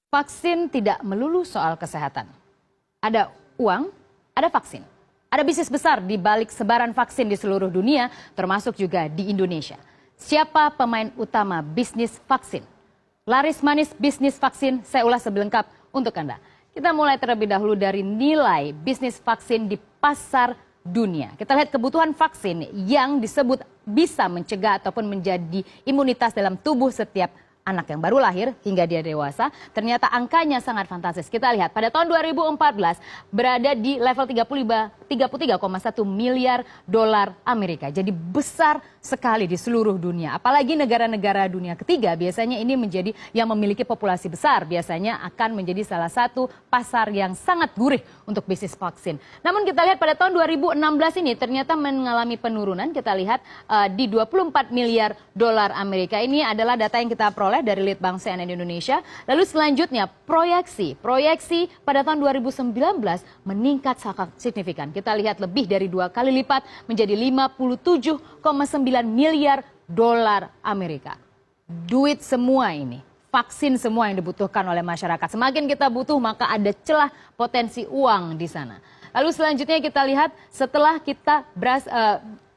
Vaksin tidak melulu soal kesehatan. Ada uang, ada vaksin. Ada bisnis besar di balik sebaran vaksin di seluruh dunia, termasuk juga di Indonesia. Siapa pemain utama bisnis vaksin? Laris manis bisnis vaksin, saya ulas sebelengkap untuk Anda. Kita mulai terlebih dahulu dari nilai bisnis vaksin di pasar dunia. Kita lihat kebutuhan vaksin yang disebut bisa mencegah ataupun menjadi imunitas dalam tubuh setiap anak yang baru lahir hingga dia dewasa, ternyata angkanya sangat fantastis. Kita lihat pada tahun 2014 berada di level 33,1 miliar dolar Amerika. Jadi besar sekali di seluruh dunia. Apalagi negara-negara dunia ketiga biasanya ini menjadi yang memiliki populasi besar. Biasanya akan menjadi salah satu pasar yang sangat gurih untuk bisnis vaksin. Namun kita lihat pada tahun 2016 ini ternyata mengalami penurunan. Kita lihat di 24 miliar dolar Amerika. Ini adalah data yang kita peroleh dari Litbang CNN Indonesia. Lalu selanjutnya proyeksi pada tahun 2019 meningkat sangat signifikan. Kita lihat lebih dari 2 kali lipat menjadi 57,9 miliar dolar Amerika. Duit semua ini, vaksin semua yang dibutuhkan oleh masyarakat. Semakin kita butuh maka ada celah potensi uang di sana. Lalu selanjutnya kita lihat setelah kita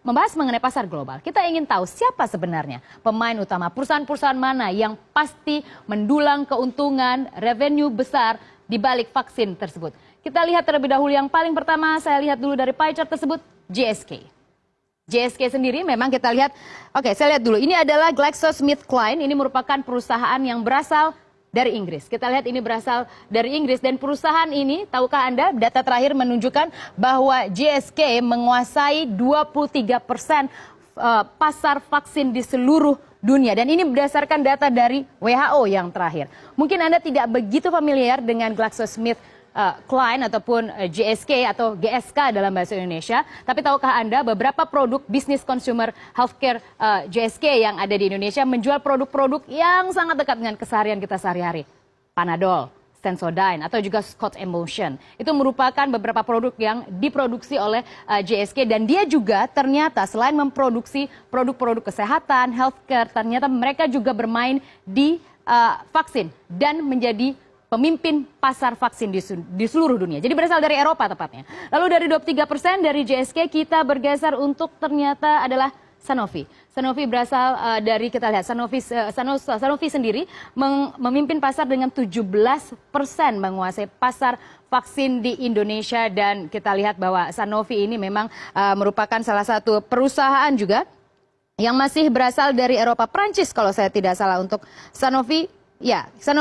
membahas mengenai pasar global, kita ingin tahu siapa sebenarnya pemain utama, perusahaan-perusahaan mana yang pasti mendulang keuntungan, revenue besar di balik vaksin tersebut. Kita lihat terlebih dahulu yang paling pertama, saya lihat dulu dari pie chart tersebut, GSK. GSK sendiri memang kita lihat, oke saya lihat dulu, ini adalah GlaxoSmithKline, ini merupakan perusahaan yang berasal dari Inggris. Kita lihat ini berasal dari Inggris dan perusahaan ini, tahukah Anda, data terakhir menunjukkan bahwa GSK menguasai 23% pasar vaksin di seluruh dunia. Dan ini berdasarkan data dari WHO yang terakhir. Mungkin Anda tidak begitu familiar dengan GlaxoSmithKline ataupun GSK atau GSK dalam bahasa Indonesia. Tapi tahukah Anda beberapa produk bisnis consumer healthcare GSK yang ada di Indonesia menjual produk-produk yang sangat dekat dengan keseharian kita sehari-hari. Panadol, Sensodyne, atau juga Scott Emotion. Itu merupakan beberapa produk yang diproduksi oleh GSK dan dia juga ternyata selain memproduksi produk-produk kesehatan, healthcare, ternyata mereka juga bermain di vaksin dan menjadi pemimpin pasar vaksin di seluruh dunia. Jadi berasal dari Eropa tepatnya. Lalu dari 23% dari GSK kita bergeser untuk ternyata adalah Sanofi. Sanofi berasal dari, kita lihat, Sanofi sendiri memimpin pasar dengan 17% menguasai pasar vaksin di Indonesia. Dan kita lihat bahwa Sanofi ini memang merupakan salah satu perusahaan juga yang masih berasal dari Eropa, Prancis kalau saya tidak salah untuk Sanofi. Ya, Sanofi